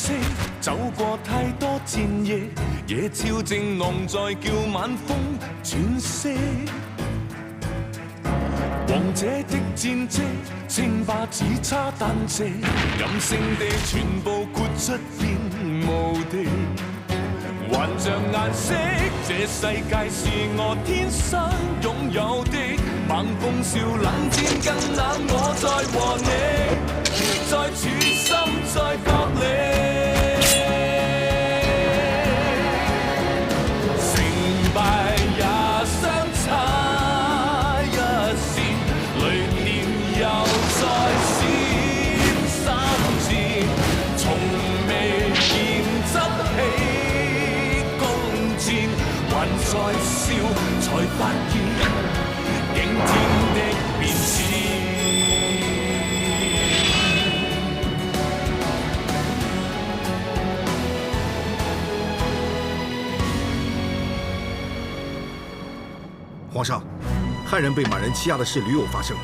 色，走過太多戰役，野超正浪在叫晚風轉色。王者的戰績，稱霸只差單隻，任性地全部豁出變無敵。還像顏色，這世界是我天生擁有的。猛風笑冷戰更冷，我在和你，在處心在角力。成敗也相差一線，雷電又再閃三箭，從未見執起弓箭，還在笑才發現驚天的變遷。皇上，汉人被满人欺压的事屡有发生，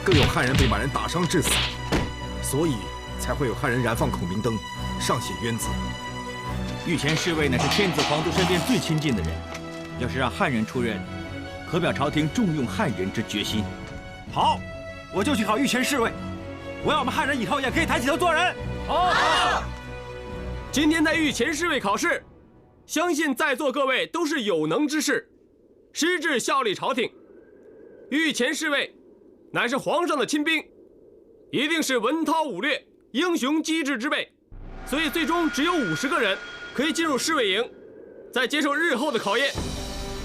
更有汉人被满人打伤致死，所以才会有汉人燃放孔明灯，上写冤字。御前侍卫乃是天子皇族身边最亲近的人，要是让汉人出任，可表朝廷重用汉人之决心。好，我就去考御前侍卫，我要我们汉人以后也可以抬起头做人。好。今天的御前侍卫考试，相信在座各位都是有能之士。矢志效力朝廷，御前侍卫乃是皇上的亲兵，一定是文韬武略、英雄机智之辈，所以最终只有50个人可以进入侍卫营，在接受日后的考验。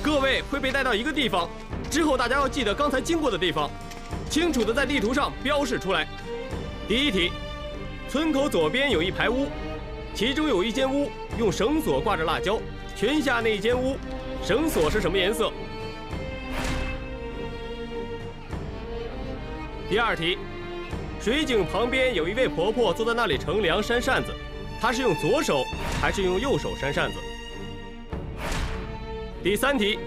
各位会被带到一个地方，之后大家要记得刚才经过的地方，清楚地在地图上标示出来。第一题，村口左边有一排屋，其中有一间屋用绳索挂着辣椒，泉下那间屋绳索是什么颜色？第二题，水井旁边有一位婆婆坐在那里乘凉扇扇子，她是用左手还是用右手扇扇子？第三题，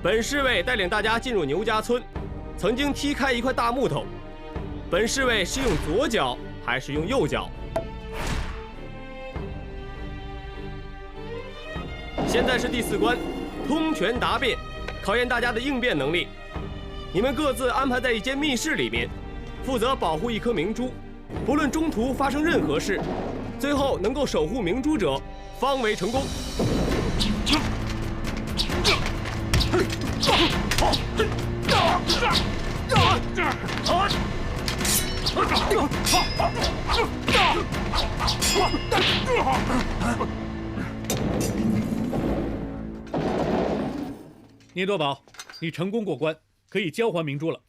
本侍卫带领大家进入牛家村，曾经踢开一块大木头，本侍卫是用左脚还是用右脚？现在是第4关。通权达变，考验大家的应变能力。你们各自安排在一间密室里面，负责保护一颗明珠，不论中途发生任何事，最后能够守护明珠者方为成功。聂多宝，你成功过关，可以交还明珠了。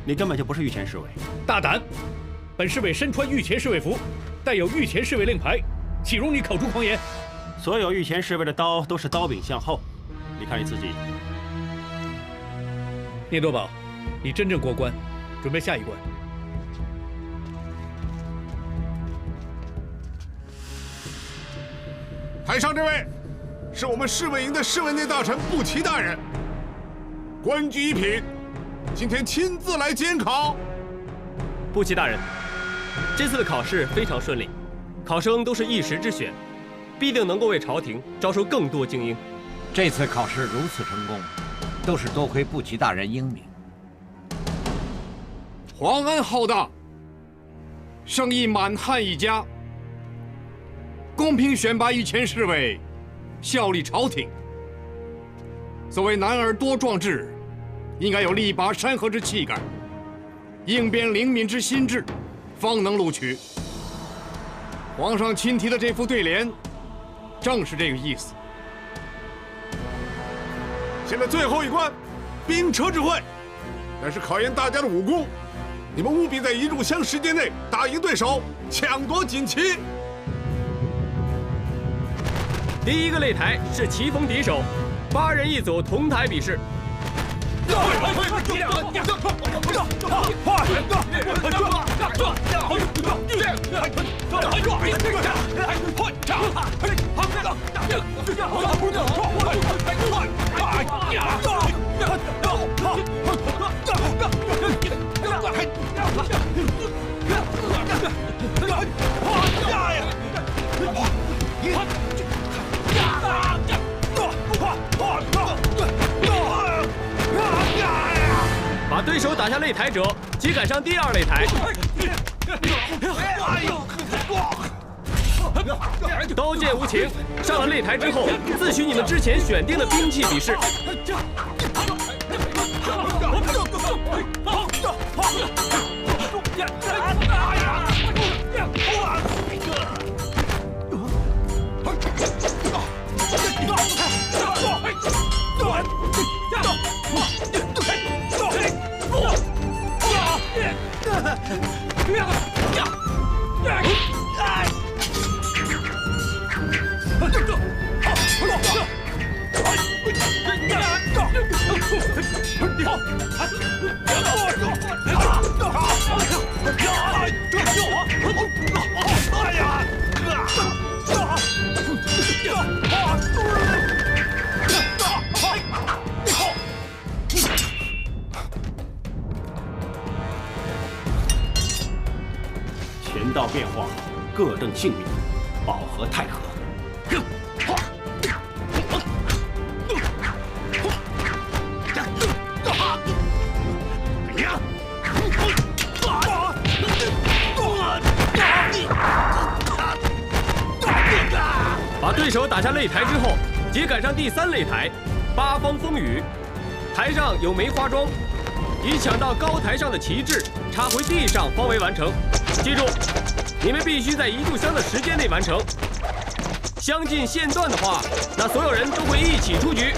你根本就不是御前侍卫，大胆！本侍卫身穿御前侍卫服，带有御前侍卫令牌，岂容你口出狂言？所有御前侍卫的刀都是刀柄向后，你看你自己。聂多宝，你真正过关，准备下一关。台上这位，是我们侍卫营的侍卫内大臣步骑大人，官居一品，今天亲自来监考。步骑大人，这次的考试非常顺利，考生都是一时之选，必定能够为朝廷招收更多精英。这次考试如此成功，都是多亏步骑大人英明。皇恩浩大，生意满汉一家。公平选拔御前侍卫，效力朝廷。所谓男儿多壮志，应该有力拔山河之气概，应变灵敏之心智，方能录取。皇上亲题的这副对联，正是这个意思。现在最后一关，兵车之会，乃是考验大家的武功，你们务必在1炷香时间内打赢对手，抢夺锦旗。第一个擂台是棋逢敌手，8人一组同台比试。把对手打下擂台者，即赶上第二擂台。刀剑无情，上了擂台之后，自取你们之前选定的兵器比试。前道变化，各正性命，保和太和。把对手打下擂台之后，即赶上第三擂台，八方风雨。台上有梅花桩，以抢到高台上的旗帜插回地上方为完成。记住，你们必须在1炷香的时间内完成。相近线断的话，那所有人都会一起出局。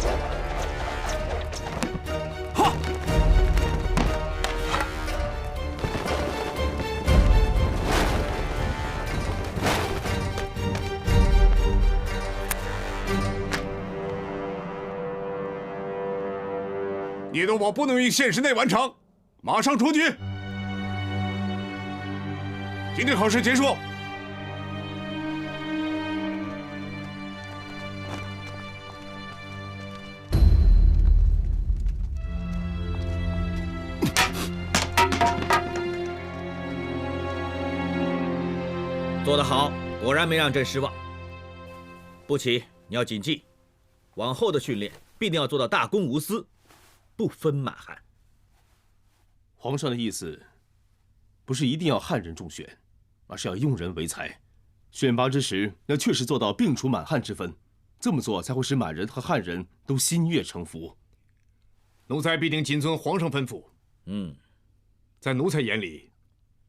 你的我不能于限时内完成，马上出局。今天考试结束。做得好，果然没让朕失望。步骑，你要谨记，往后的训练必定要做到大公无私，不分满汉。皇上的意思，不是一定要汉人中选，而是要用人为才。选拔之时，要确实做到并除满汉之分，这么做才会使满人和汉人都心悦诚服。奴才必定谨遵皇上吩咐。在奴才眼里，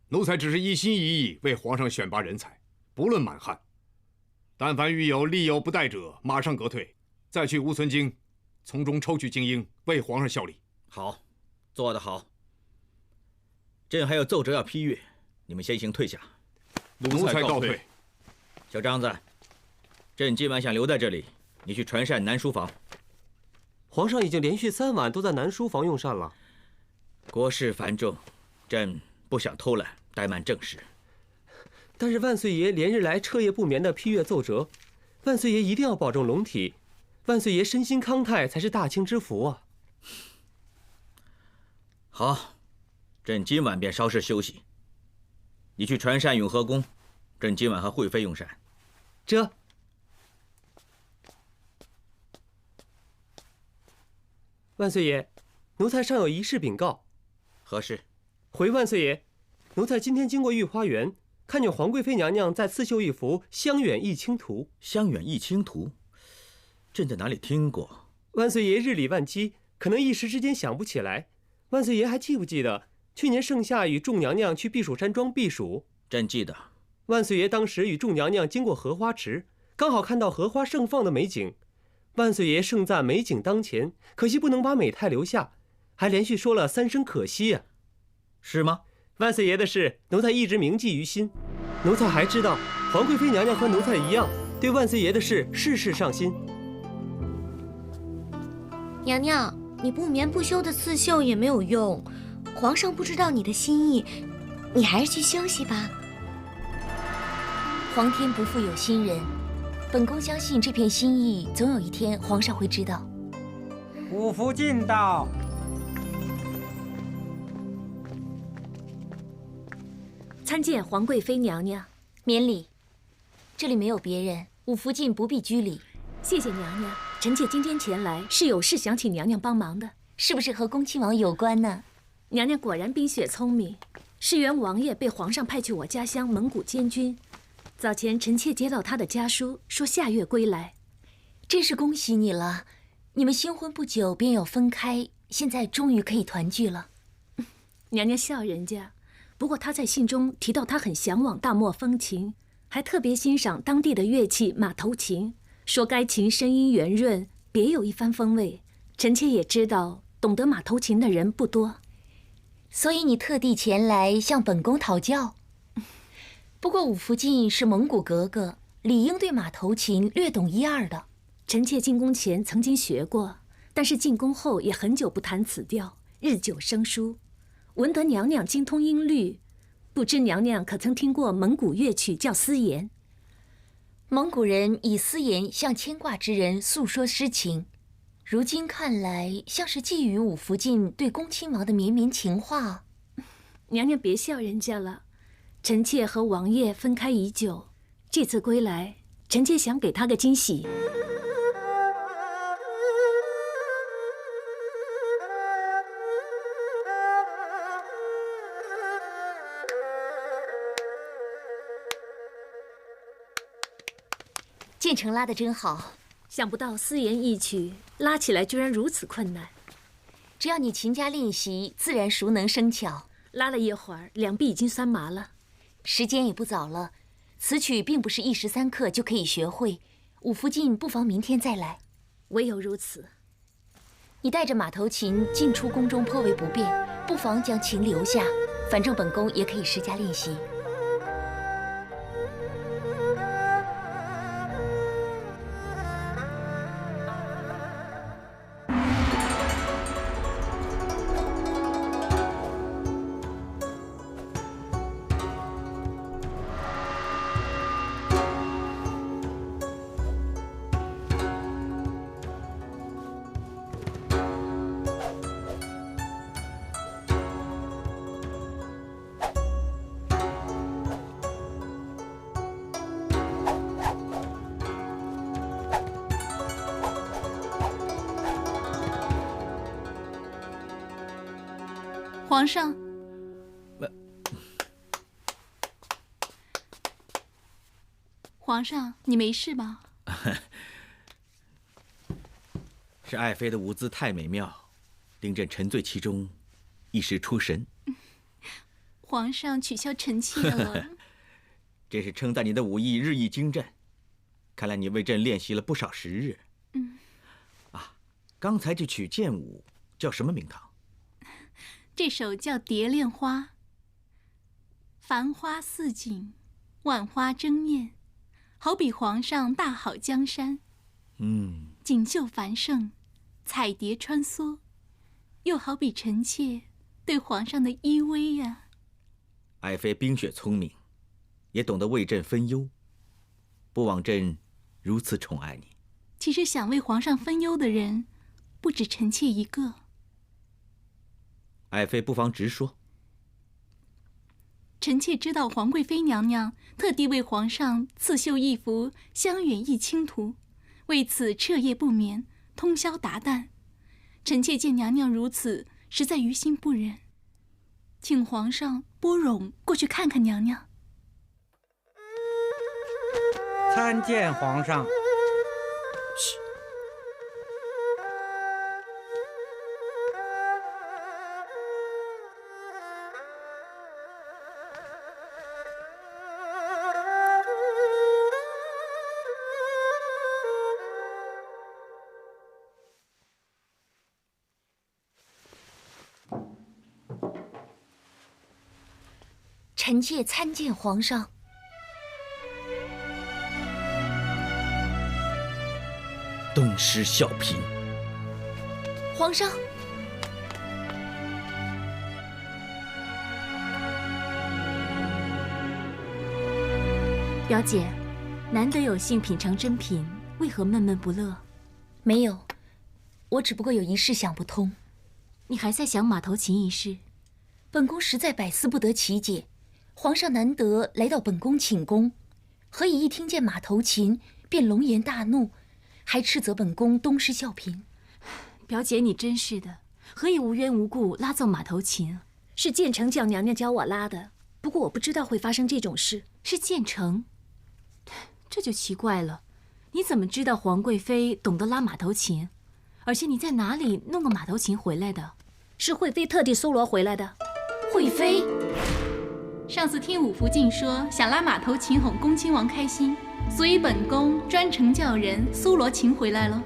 奴才只是一心一意为皇上选拔人才，不论满汉。但凡遇有力有不逮者，马上革退，再去乌存京，从中抽取精英，为皇上效力。好，做得好。朕还有奏折要批阅，你们先行退下。奴才告退。小张子，朕今晚想留在这里，你去传膳南书房。皇上已经连续3晚都在南书房用膳了。国事繁重，朕不想偷懒怠慢政事。但是万岁爷连日来彻夜不眠的批阅奏折，万岁爷一定要保重龙体。万岁爷身心康泰才是大清之福啊！好，朕今晚便稍事休息。你去传膳永和宫，朕今晚和惠妃用膳。这。万岁爷，奴才尚有一事禀告。何事？回万岁爷，奴才今天经过御花园，看见皇贵妃娘娘在刺绣一幅《香远忆清图》。香远忆清图，朕在哪里听过？万岁爷日理万机，可能一时之间想不起来。万岁爷还记不记得去年盛夏与众娘娘去避暑山庄避暑？朕记得。万岁爷当时与众娘娘经过荷花池，刚好看到荷花盛放的美景。万岁爷盛赞美景当前，可惜不能把美态留下，还连续说了3声可惜呀。是吗？万岁爷的事，奴才一直铭记于心。奴才还知道，皇贵妃娘娘和奴才一样，对万岁爷的事事事上心。娘娘，你不眠不休的刺绣也没有用，皇上不知道你的心意，你还是去休息吧。皇天不负有心人，本宫相信这片心意，总有一天皇上会知道。五福尽到。参见皇贵妃娘娘。免礼，这里没有别人，武福晋不必拘礼。谢谢娘娘，臣妾今天前来是有事想请娘娘帮忙的，是不是和恭亲王有关呢？娘娘果然冰雪聪明。世元王爷被皇上派去我家乡蒙古监军，早前臣妾接到他的家书，说下月归来。真是恭喜你了，你们新婚不久便有分开，现在终于可以团聚了。娘娘笑人家，不过他在信中提到他很向往大漠风情，还特别欣赏当地的乐器马头琴，说该琴声音圆润，别有一番风味。臣妾也知道，懂得马头琴的人不多。所以你特地前来向本宫讨教。不过武福晋是蒙古格格，理应对马头琴略懂一二的。臣妾进宫前曾经学过，但是进宫后也很久不弹此调，日久生疏。闻得娘娘精通音律，不知娘娘可曾听过蒙古乐曲叫丝言？蒙古人以丝言向牵挂之人诉说诗情，如今看来像是寄予武福晋对恭亲王的绵绵情话。娘娘别笑人家了，臣妾和王爷分开已久，这次归来，臣妾想给他个惊喜。渐成拉得真好，想不到丝言一曲拉起来居然如此困难。只要你勤加练习，自然熟能生巧。拉了一会儿，两臂已经酸麻了。时间也不早了，此曲并不是一时三刻就可以学会。武福晋不妨明天再来。唯有如此。你带着马头琴进出宫中颇为不便，不妨将琴留下，反正本宫也可以施加练习。皇上，皇上，你没事吧？是爱妃的舞姿太美妙，令朕沉醉其中，一时出神。皇上取笑臣妾了。这是称赞你的武艺日益精湛，看来你为朕练习了不少时日。刚才这曲剑舞叫什么名堂？这首叫《蝶恋花》。繁花似锦，万花争艳，好比皇上大好江山。锦绣繁盛，彩蝶穿梭，又好比臣妾对皇上的依偎呀。爱妃冰雪聪明，也懂得为朕分忧，不枉朕如此宠爱你。其实想为皇上分忧的人，不止臣妾一个。爱妃不妨直说。臣妾知道皇贵妃娘娘特地为皇上刺绣一幅香远异卿图，为此彻夜不眠，通宵达旦。臣妾见娘娘如此，实在于心不忍，请皇上拨冗过去看看娘娘。参见皇上。臣妾参见皇上。东施效颦。皇上，表姐，难得有幸品尝珍品，为何闷闷不乐？没有，我只不过有一事想不通。你还在想马头琴一事？本宫实在百思不得其解。皇上难得来到本宫寝宫，何以一听见马头琴便龙颜大怒，还斥责本宫东施效颦？表姐，你真是的，何以无缘无故拉奏马头琴？是建成叫娘娘教我拉的，不过我不知道会发生这种事。是建成？这就奇怪了，你怎么知道皇贵妃懂得拉马头琴？而且你在哪里弄个马头琴回来的？是惠妃特地搜罗回来的。惠妃？上次听五福晋说想拉马头琴哄恭亲王开心，所以本宫专程叫人搜罗琴回来了。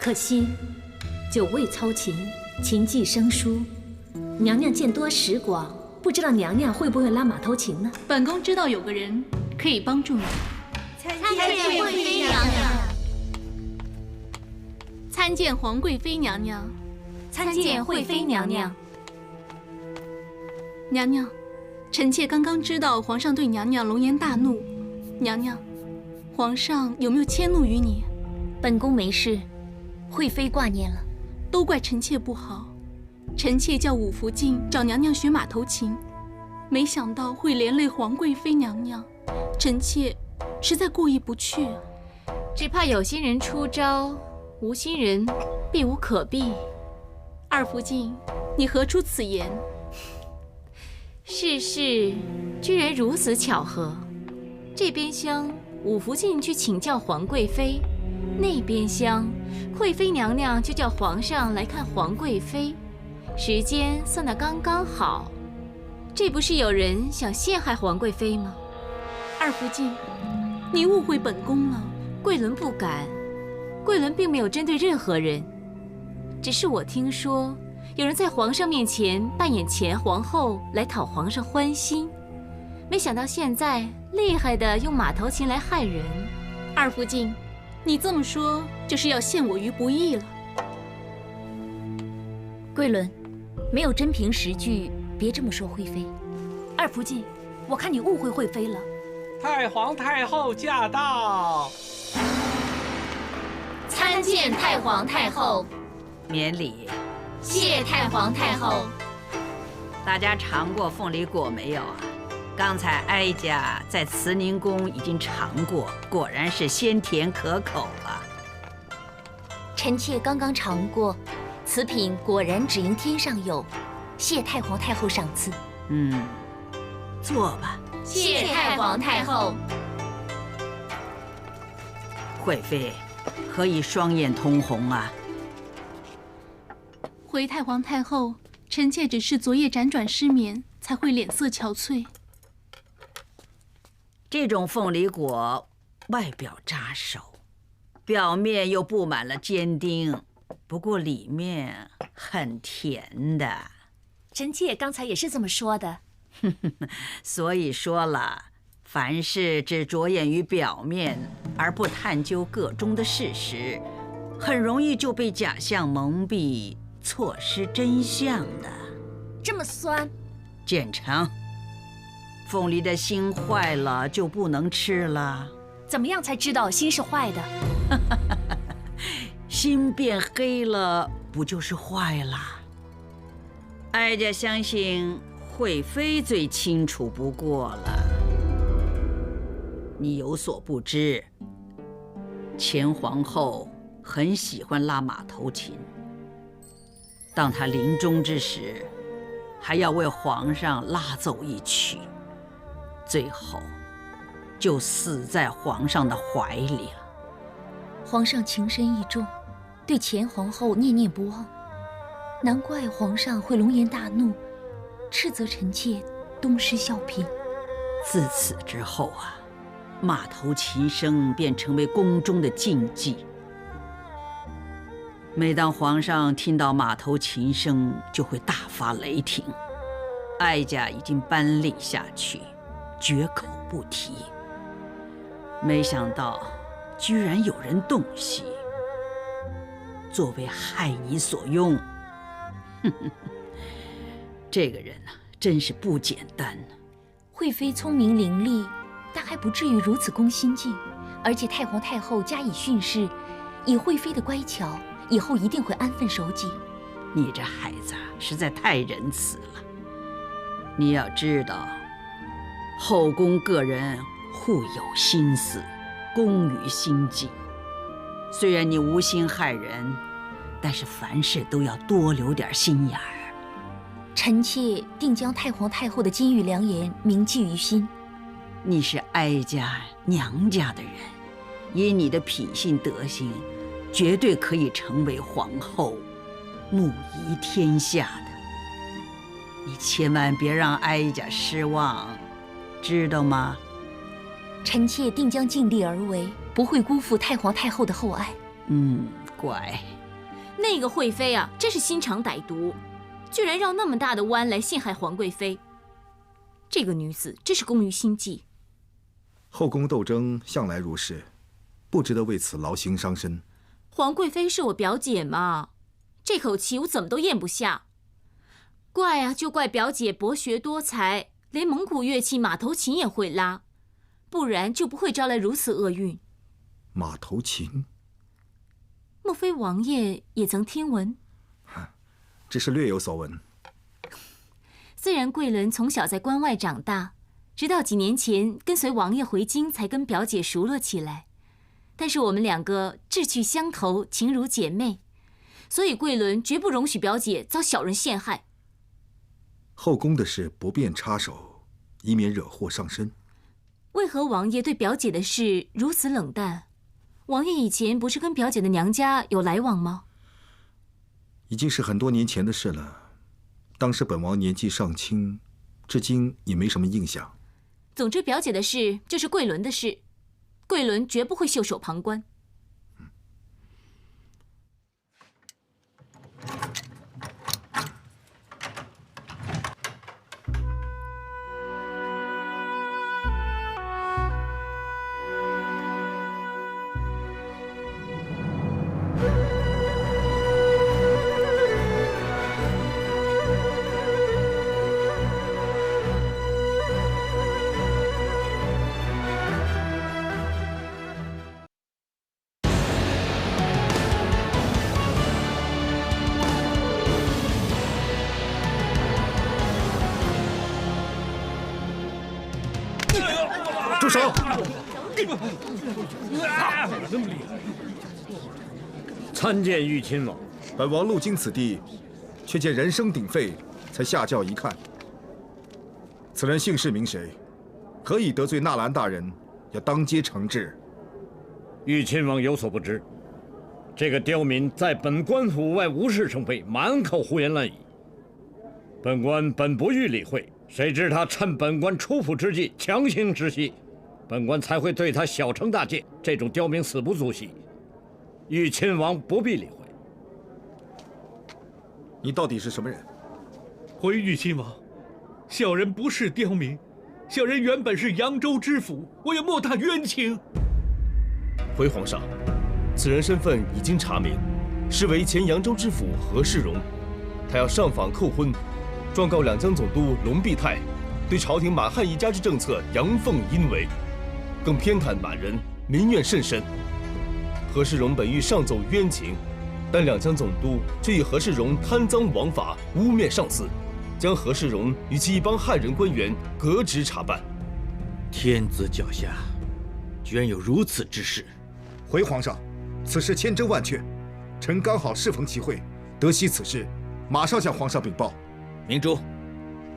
可惜久未操琴，琴技生疏，娘娘见多识广，不知道娘娘会不会拉马头琴呢？本宫知道有个人可以帮助你。参见惠妃娘娘。参见皇贵妃娘娘。参见惠妃娘娘。娘娘，臣妾刚刚知道皇上对娘娘龙颜大怒。娘娘，皇上有没有迁怒于你？本宫没事，惠妃挂念了。都怪臣妾不好，臣妾叫五福晋找娘娘学马头琴，没想到会连累皇贵妃娘娘，臣妾实在过意不去。只怕有心人出招，无心人避无可避。二福晋，你何出此言？世事居然如此巧合，这边厢五福晋去请教皇贵妃，那边厢惠妃娘娘就叫皇上来看皇贵妃，时间算得刚刚好。这不是有人想陷害皇贵妃吗？二福晋，你误会本宫了。贵伦不敢，贵伦并没有针对任何人，只是我听说有人在皇上面前扮演前皇后来讨皇上欢心，没想到现在厉害的用马头琴来害人。二福晋，你这么说就是要陷我于不义了。贵伦，没有真凭实据，别这么说惠妃。二福晋，我看你误会惠妃了。太皇太后驾到！参见太皇太后。免礼。谢太皇太后。大家尝过凤梨果没有啊？刚才哀家在慈宁宫已经尝过，果然是鲜甜可口啊。臣妾刚刚尝过，此品果然只应天上有，谢太皇太后赏赐。坐吧。谢太皇太后。惠妃，何以双眼通红啊？回太皇太后，臣妾只是昨夜辗转失眠，才会脸色憔悴。这种凤梨果外表扎手，表面又布满了坚丁，不过里面很甜的。臣妾刚才也是这么说的。所以说了，凡事只着眼于表面，而不探究个中的事实，很容易就被假象蒙蔽，错失真相的。这么酸？建成，凤梨的心坏了就不能吃了。怎么样才知道心是坏的？心变黑了，不就是坏了？哀家相信惠妃最清楚不过了。你有所不知，前皇后很喜欢拉马头琴，当她临终之时，还要为皇上拉奏一曲，最后就死在皇上的怀里了。皇上情深意重，对前皇后念念不忘，难怪皇上会龙颜大怒，斥责臣妾东施效颦。自此之后啊，马头琴声便成为宫中的禁忌。每当皇上听到马头琴声，就会大发雷霆。哀家已经颁令下去，绝口不提。没想到，居然有人洞悉，作为害你所用。这个人啊，真是不简单呢。惠妃聪明伶俐，但还不至于如此攻心计。而且太皇太后加以训示，以惠妃的乖巧，以后一定会安分守己。你这孩子实在太仁慈了。你要知道，后宫个人互有心思，攻于心计。虽然你无心害人，但是凡事都要多留点心眼儿。臣妾定将太皇太后的金玉良言铭记于心。你是哀家娘家的人，以你的品性德行，绝对可以成为皇后，母仪天下的。你千万别让哀家失望，知道吗？臣妾定将尽力而为，不会辜负太皇太后的厚爱。乖。那个惠妃啊，真是心肠歹毒，居然绕那么大的弯来陷害皇贵妃。这个女子真是攻于心计。后宫斗争向来如是，不值得为此劳心伤身。皇贵妃是我表姐嘛，这口气我怎么都咽不下。怪啊，就怪表姐博学多才，连蒙古乐器马头琴也会拉，不然就不会招来如此厄运。马头琴？莫非王爷也曾听闻？只是略有所闻。虽然贵伦从小在关外长大，直到几年前跟随王爷回京，才跟表姐熟络起来。但是我们两个志趣相投，情如姐妹，所以贵伦绝不容许表姐遭小人陷害。后宫的事不便插手，以免惹祸上身。为何王爷对表姐的事如此冷淡？王爷以前不是跟表姐的娘家有来往吗？已经是很多年前的事了。当时本王年纪尚轻，至今也没什么印象。总之，表姐的事就是贵伦的事，贵伦绝不会袖手旁观。住手！参见玉亲王。本王路经此地，却见人声鼎沸，才下轿一看，此人姓氏名谁？何以得罪纳兰大人，要当街惩治？玉亲王有所不知，这个刁民在本官府外无事生非，满口胡言乱语。本官本不予理会，谁知他趁本官出府之际强行直袭，本官才会对他小惩大戒。这种刁民死不足惜，玉亲王不必理会。你到底是什么人？回玉亲王，小人不是刁民，小人原本是扬州知府，我有莫大冤情。回皇上，此人身份已经查明，是为前扬州知府何世荣，他要上访叩婚，状告两江总督龙必泰对朝廷满汉一家之政策阳奉阴违，更偏袒满人，民怨甚深。何世荣本欲上奏冤情，但两江总督却以何世荣贪赃枉法，污蔑上司，将何世荣与其一帮汉人官员革职查办。天子脚下，居然有如此之事！回皇上，此事千真万确，臣刚好适逢其会，得悉此事，马上向皇上禀报。明珠，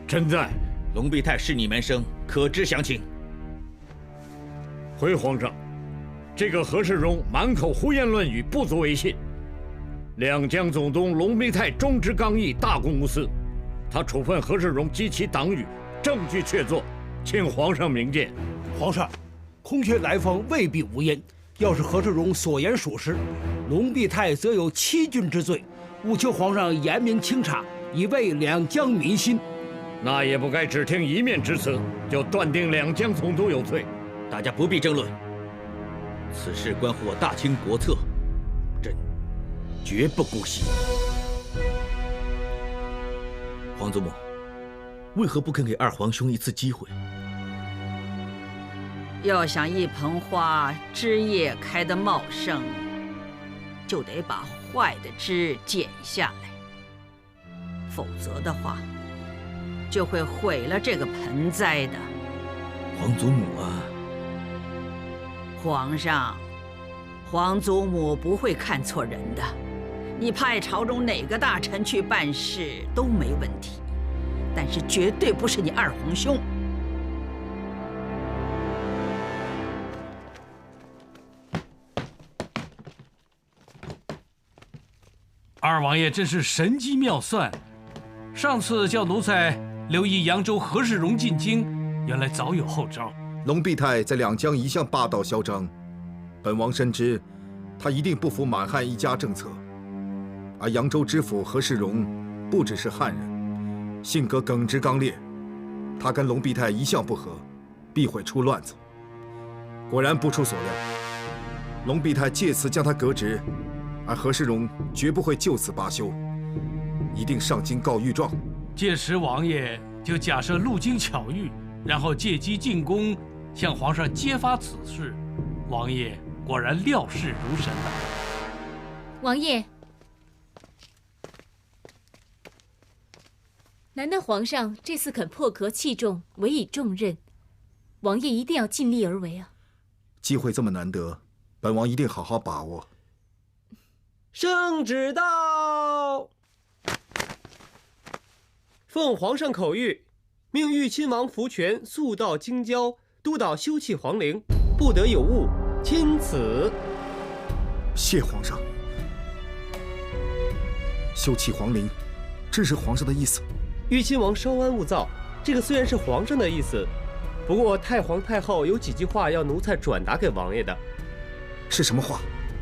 臣在。龙必泰是你门生，可知详情？回皇上，这个何世荣满口胡言乱语，不足为信。两江总督龙必泰忠直刚毅，大公无私，他处分何世荣及其党羽，证据确凿，请皇上明鉴。皇上，空穴来风未必无因。要是何世荣所言属实，龙必泰则有欺君之罪，务求皇上严明清查，以慰两江民心。那也不该只听一面之词，就断定两江总督有罪。大家不必争论，此事关乎我大清国策，朕绝不姑息。皇祖母，为何不肯给二皇兄一次机会？要想一盆花枝叶开得茂盛，就得把坏的枝剪下来，否则的话，就会毁了这个盆栽的。皇祖母啊！皇上，皇祖母不会看错人的。你派朝中哪个大臣去办事都没问题，但是绝对不是你二皇兄。二王爷真是神机妙算，上次叫奴才留意扬州何世荣进京，原来早有后招。龙必泰在两江一向霸道嚣张，本王深知他一定不服满汉一家政策。而扬州知府何世荣不只是汉人，性格耿直刚烈，他跟龙必泰一向不和，必会出乱子。果然不出所料，龙必泰借此将他革职。而何世荣绝不会就此罢休，一定上京告御状。届时王爷就假设路经巧遇，然后借机进宫，向皇上揭发此事。王爷果然料事如神呐！王爷，难得皇上这次肯破壳弃重，委以重任，王爷一定要尽力而为啊！机会这么难得，本王一定好好把握。圣旨到！奉皇上口谕，命豫亲王福全速到京郊督导修葺皇陵，不得有误，钦此。谢皇上。修葺皇陵，这是皇上的意思。豫亲王稍安勿躁，这个虽然是皇上的意思，不过太皇太后有几句话要奴才转达给王爷的。是什么话？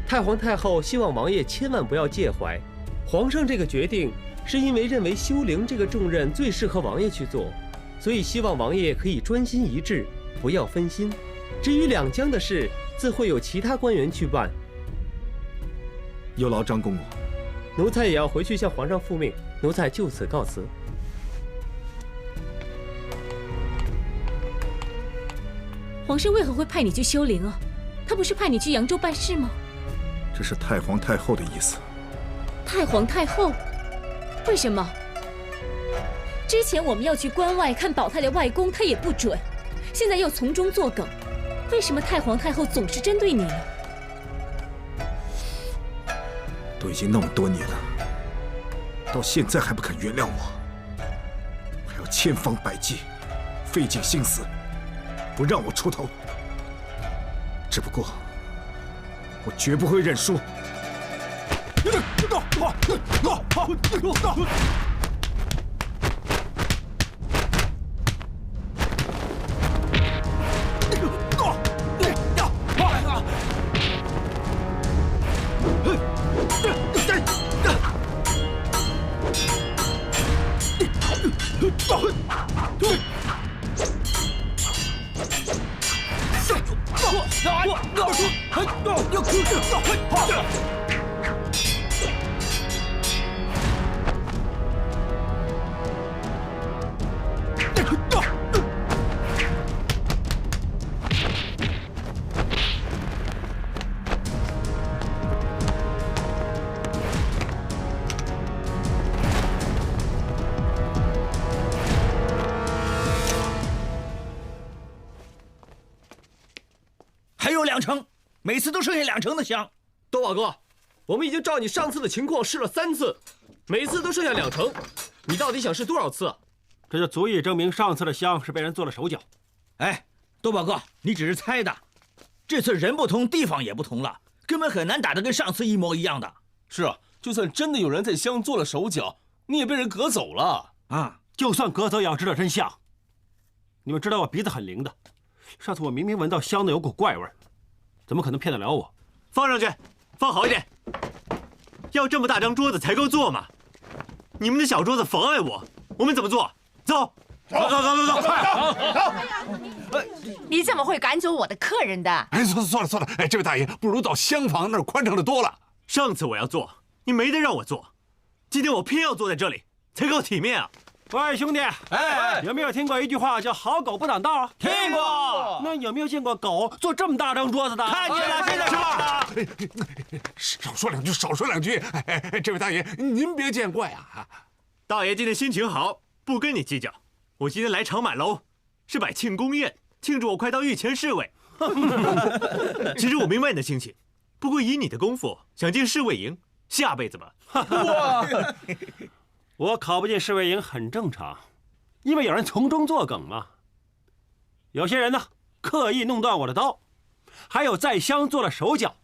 太皇太后希望王爷千万不要介怀，皇上这个决定是因为认为修陵这个重任最适合王爷去做，所以希望王爷可以专心一致，不要分心。至于两江的事，自会有其他官员去办。有劳张公公。奴才也要回去向皇上复命，奴才就此告辞。皇上为何会派你去修陵啊？他不是派你去扬州办事吗？这是太皇太后的意思。太皇太后？为什么？之前我们要去关外看宝太的外公，他也不准，现在又从中作梗，为什么太皇太后总是针对你呢？都已经那么多年了，到现在还不肯原谅我，还要千方百计，费尽心思，不让我出头。只不过，我绝不会认输。还有2成，每次都剩下2成的香。豆宝哥，我们已经照你上次的情况试了3次，每次都剩下2成，你到底想试多少次啊？这就足以证明上次的香是被人做了手脚。哎，豆宝哥，你只是猜的，这次人不同，地方也不同了，根本很难打得跟上次一模一样的。是啊，就算真的有人在香做了手脚，你也被人革走了啊！就算革走，也要知道真相。你们知道我鼻子很灵的，上次我明明闻到香的有股怪味，怎么可能骗得了我？放上去，放好一点。要这么大张桌子才够坐嘛？你们的小桌子妨碍我们怎么做？走，走，快！你怎么会赶走我的客人的？哎，算了，哎，这位大爷，不如到厢房那儿宽敞的多了。上次我要坐，你没得让我坐，今天我偏要坐在这里，才够体面啊！喂，兄弟，哎，有没有听过一句话叫“好狗不挡道”？听过。那有没有见过狗坐这么大张桌子的？看见了，现在少说两句，少说两句。哎，这位大爷，您别见怪啊。大爷今天心情好，不跟你计较。我今天来长满楼，是摆庆功宴，庆祝我快当御前侍卫。其实我明白你的心情，不过以你的功夫，想进侍卫营，下辈子吧。哇！我考不进侍卫营很正常，因为有人从中作梗嘛。有些人呢，刻意弄断我的刀，还有在乡做了手脚，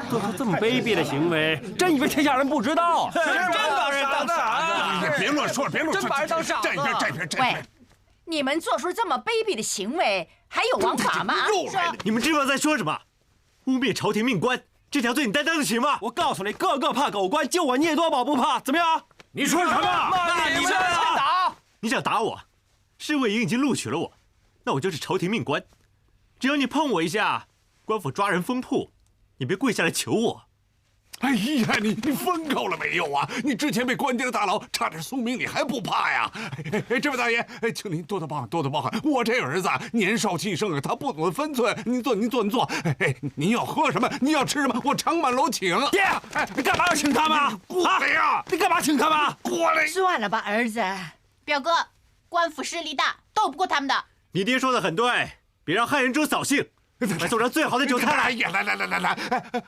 做出这么卑鄙的行为，真以为天下人不知道？真把人当傻子！别乱说，别乱说，真把人当傻子！喂，你们做出这么卑鄙的行为，还有王法吗？你们知道在说什么？污蔑朝廷命官，这条罪你担当得起吗？我告诉你，个个怕狗官，就我聂多宝不怕，怎么样？你说什么？那你们先打！你想打我？侍卫营已经录取了我，那我就是朝廷命官。只要你碰我一下，官府抓人封铺，你别跪下来求我。哎呀，你疯够了没有啊？你之前被关进了大牢，差点送命，你还不怕呀？这位大爷，请您多多包涵，多多包涵。我这儿子年少气盛，他不懂得分寸。您坐，您要喝什么？您要吃什么？我长满楼请。爹，你干嘛要请他们？过来呀！你干嘛请他们？过来！算了吧，儿子。表哥，官府势力大，斗不过他们的。你爹说的很对，别让汉人猪扫兴。来送上最好的酒菜来！哎呀，来，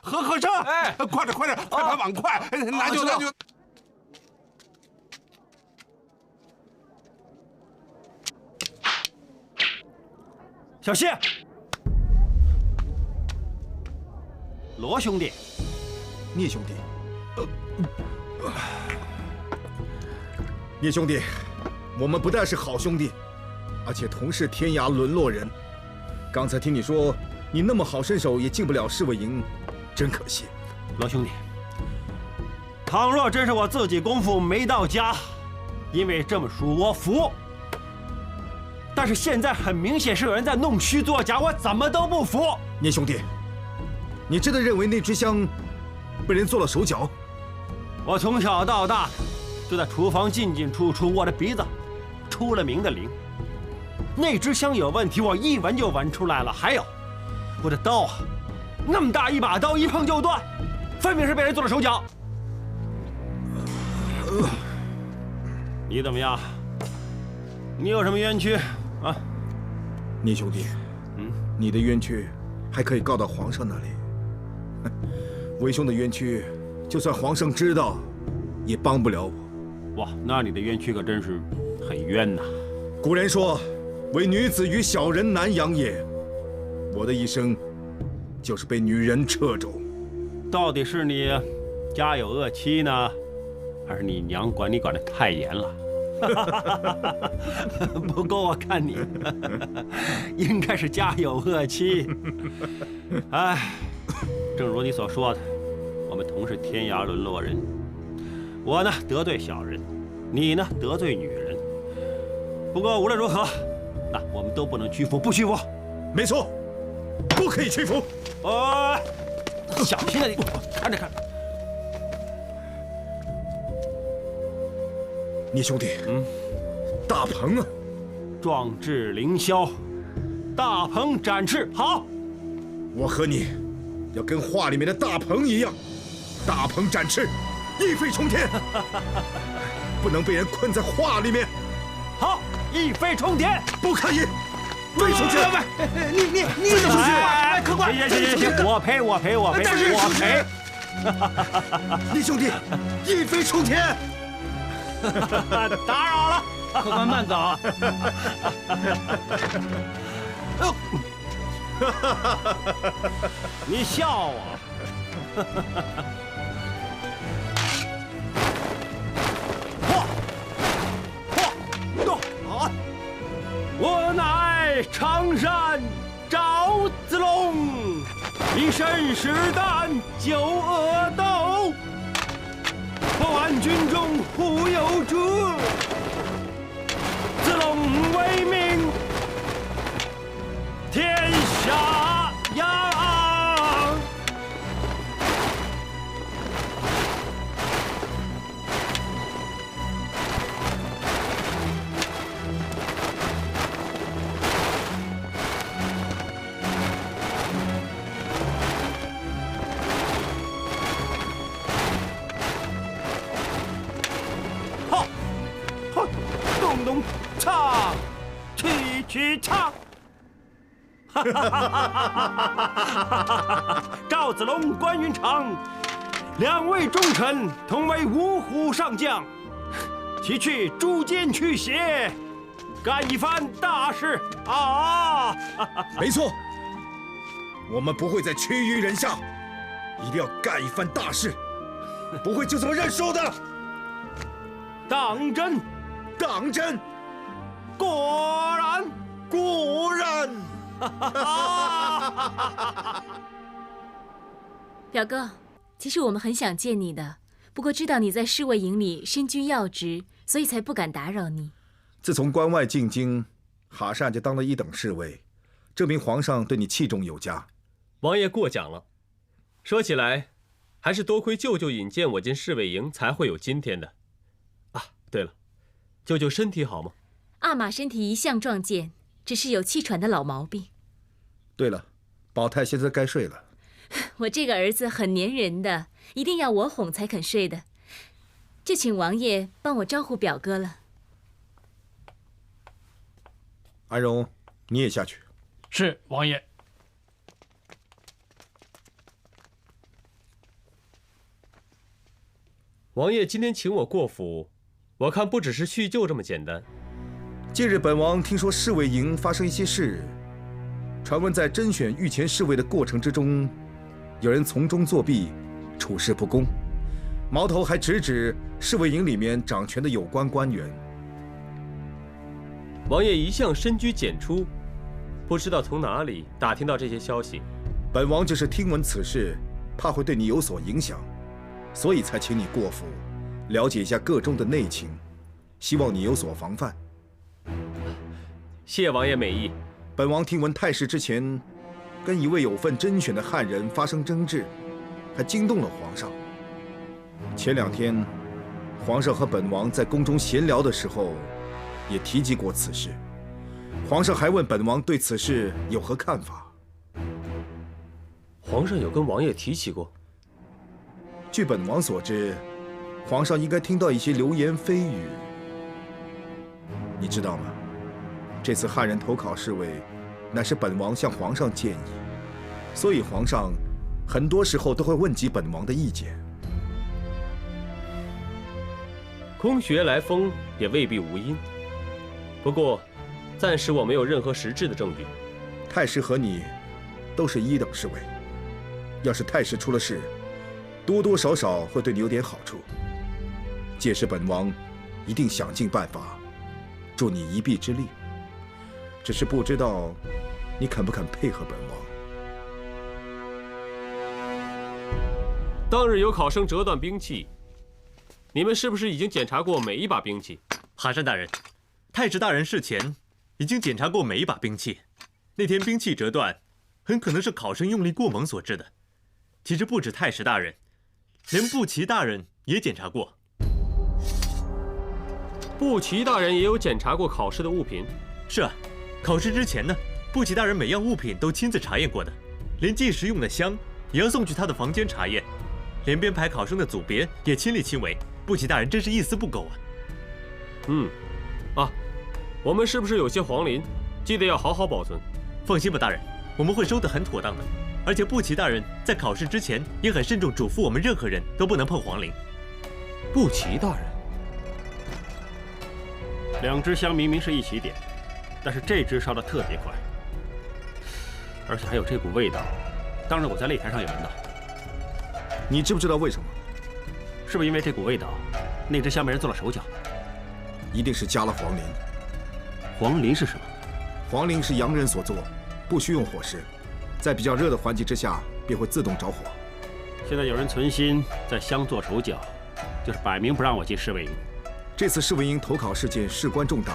和尚，哎，快点，快把碗筷，拿酒。小谢，罗兄弟，聂兄弟，聂兄弟，我们不但是好兄弟，而且同是天涯沦落人。刚才听你说，你那么好身手也进不了侍卫营，真可惜。罗兄弟，倘若真是我自己功夫没到家，因为这么说我服。但是现在很明显是有人在弄虚作假，我怎么都不服。聂兄弟，你真的认为那只香被人做了手脚？我从小到大就在厨房进出出，我的鼻子出了名的灵。那支香有问题，我一闻就闻出来了。还有，我的刀啊，那么大一把刀，一碰就断，分明是被人做了手脚。你怎么样？你有什么冤屈啊？聂兄弟，你的冤屈还可以告到皇上那里。为兄的冤屈，就算皇上知道，也帮不了我。哇，那你的冤屈可真是很冤呐。古人说，为女子与小人难养也。我的一生，就是被女人掣肘。到底是你家有恶妻呢，还是你娘管你管得太严了？不过我看你应该是家有恶妻。哎，正如你所说的，我们同是天涯沦落人。我呢得罪小人，你呢得罪女人。不过无论如何，那我们都不能屈服，不屈服。没错，不可以屈服。小心点，看着。聂兄弟，大鹏啊，壮志凌霄，大鹏展翅，好！我和你要跟画里面的大鹏一样，大鹏展翅，一飞冲天，不能被人困在画里面。好，一飞冲天，不可以，飞出去！你飞出去！哎，客官，行，我赔。聂兄弟，一飞冲天！打扰了，客官慢走。你笑啊！我乃常山赵子龙，一身是胆救恶斗。万军中忽有主，子龙为民，天下扬。咚咚锵！去唱。赵子龙、关云长2位忠臣同为五虎上将，齐去诛奸去邪，干一番大事啊！没错，我们不会再屈于人下，一定要干一番大事，不会就这么认输的。当真，当真，果然，果然。表哥，其实我们很想见你的，不过知道你在侍卫营里身居要职，所以才不敢打扰你。自从关外进京，哈善就当了1等侍卫，证明皇上对你器重有加。王爷过奖了。说起来，还是多亏舅舅引荐我进侍卫营，才会有今天的。啊，对了，舅舅身体好吗？阿玛身体一向壮健，只是有气喘的老毛病。对了，宝太现在该睡了。我这个儿子很粘人的，一定要我哄才肯睡的。就请王爷帮我招呼表哥了。安荣，你也下去。是，王爷。王爷今天请我过府，我看不只是叙旧这么简单。近日本王听说侍卫营发生一些事，传闻在甄选御前侍卫的过程之中，有人从中作弊，处事不公。矛头还直指侍卫营里面掌权的有关官员。王爷一向深居简出，不知道从哪里打听到这些消息。本王就是听闻此事，怕会对你有所影响，所以才请你过府，了解一下各中的内情，希望你有所防范。谢王爷美意。本王听闻太师之前跟一位有份甄选的汉人发生争执，还惊动了皇上。前2天，皇上和本王在宫中闲聊的时候，也提及过此事。皇上还问本王对此事有何看法。皇上有跟王爷提起过？据本王所知，皇上应该听到一些流言蜚语。你知道吗？这次汉人投考侍卫，乃是本王向皇上建议，所以皇上很多时候都会问及本王的意见。空穴来风也未必无因，不过暂时我没有任何实质的证据。太师和你都是1等侍卫，要是太师出了事，多多少少会对你有点好处。届时本王一定想尽办法助你一臂之力，只是不知道你肯不肯配合本王。当日有考生折断兵器，你们是不是已经检查过每一把兵器？哈山大人，太师大人事前已经检查过每一把兵器。那天兵器折断，很可能是考生用力过猛所致的。其实不止太师大人，连步骑大人也检查过。步骑大人也有检查过考试的物品？是啊，考试之前呢，步骑大人每样物品都亲自查验过的，连计时用的香也要送去他的房间查验，连编排考生的组别也亲力亲为。步骑大人真是一丝不苟啊！我们是不是有些黄磷？记得要好好保存。放心吧，大人，我们会收得很妥当的。而且步骑大人在考试之前也很慎重，嘱咐我们任何人都不能碰黄磷。步骑大人，2支香明明是一起点，但是这支烧得特别快，而且还有这股味道。当日我在擂台上也闻到。你知不知道为什么？是不是因为这股味道，那支香被人做了手脚？一定是加了黄磷。黄磷是什么？黄磷是洋人所做，不需用火势，在比较热的环境之下便会自动着火。现在有人存心在香做手脚，就是摆明不让我进侍卫营。这次侍卫营投考事件事关重大，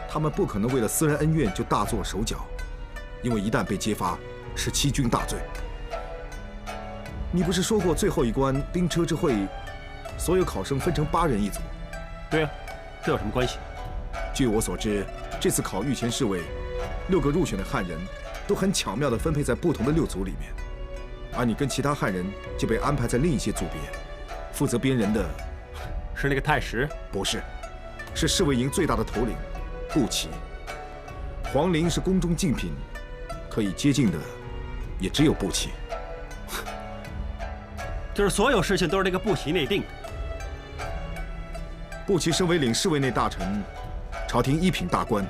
他们不可能为了私人恩怨就大做手脚，因为一旦被揭发，是欺君大罪。你不是说过最后一关兵车之会，所有考生分成8人一组？对啊，这有什么关系？据我所知，这次考御前侍卫，6个入选的汉人都很巧妙地分配在不同的6组里面，而你跟其他汉人就被安排在另一些组别，负责编人的是那个太师？不是，是侍卫营最大的头领步骑。皇陵是宫中禁品，可以接近的也只有步骑。就是所有事情都是那个步骑内定的。步骑身为领侍卫内大臣，朝廷一品大官，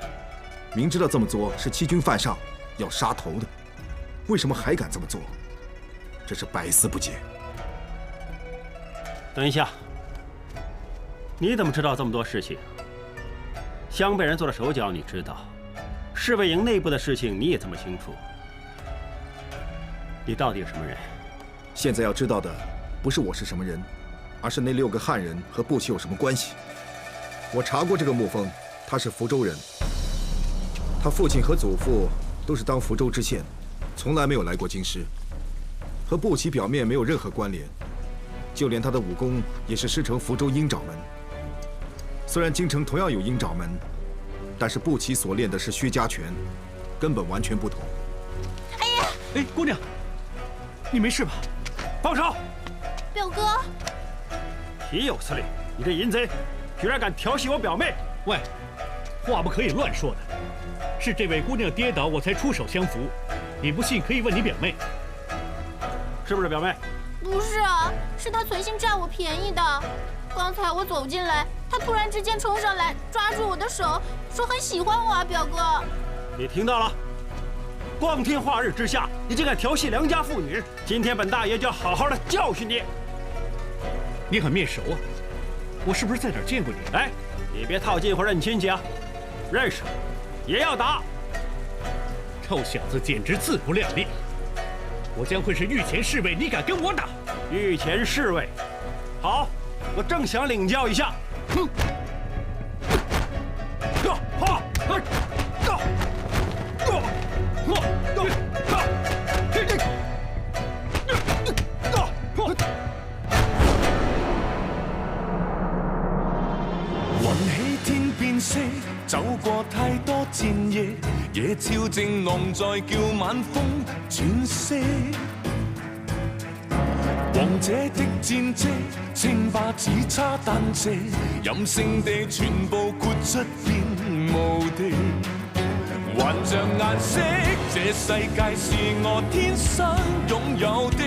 明知道这么做是欺君犯上，要杀头的，为什么还敢这么做？这是百思不解。等一下，你怎么知道这么多事情？湘被人做了手脚，你知道；侍卫营内部的事情，你也这么清楚。你到底是什么人？现在要知道的不是我是什么人，而是那6个汉人和步骑有什么关系。我查过这个沐风，他是福州人，他父亲和祖父都是当福州知县，从来没有来过京师，和步骑表面没有任何关联，就连他的武功也是师承福州鹰爪门。虽然京城同样有鹰爪门，但是步骑所练的是薛家拳，根本完全不同。哎呀！哎，姑娘，你没事吧？放手！表哥，岂有此理！你这淫贼，居然敢调戏我表妹！喂，话不可以乱说的。是这位姑娘跌倒，我才出手相扶。你不信可以问你表妹，是不是表妹？不是啊，是他存心占我便宜的。刚才我走进来，他突然之间冲上来，抓住我的手，说很喜欢我啊，表哥。你听到了？光天化日之下，你竟敢调戏良家妇女！今天本大爷就要好好的教训你。你很面熟啊，我是不是在哪儿见过你？哎，你别套近乎认亲戚啊！认识也要打！臭小子简直自不量力！我将会是御前侍卫，你敢跟我打？御前侍卫，好，我正想领教一下。哼！走過太多戰役，夜照正濃在叫晚風轉色。王者的戰績，稱霸只差單隻，任性地全部豁出變無敵。還像顏色，這世界是我天生擁有的。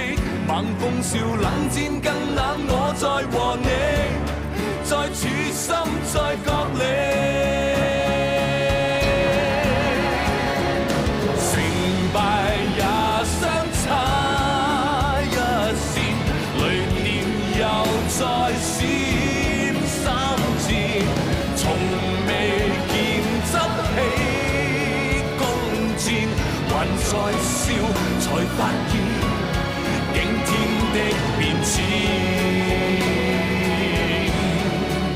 猛風笑冷戰更冷，我在和你。在處心在角力，成敗也相差一線，雷電又再閃三箭，從未見執起弓箭，還在笑，才發現。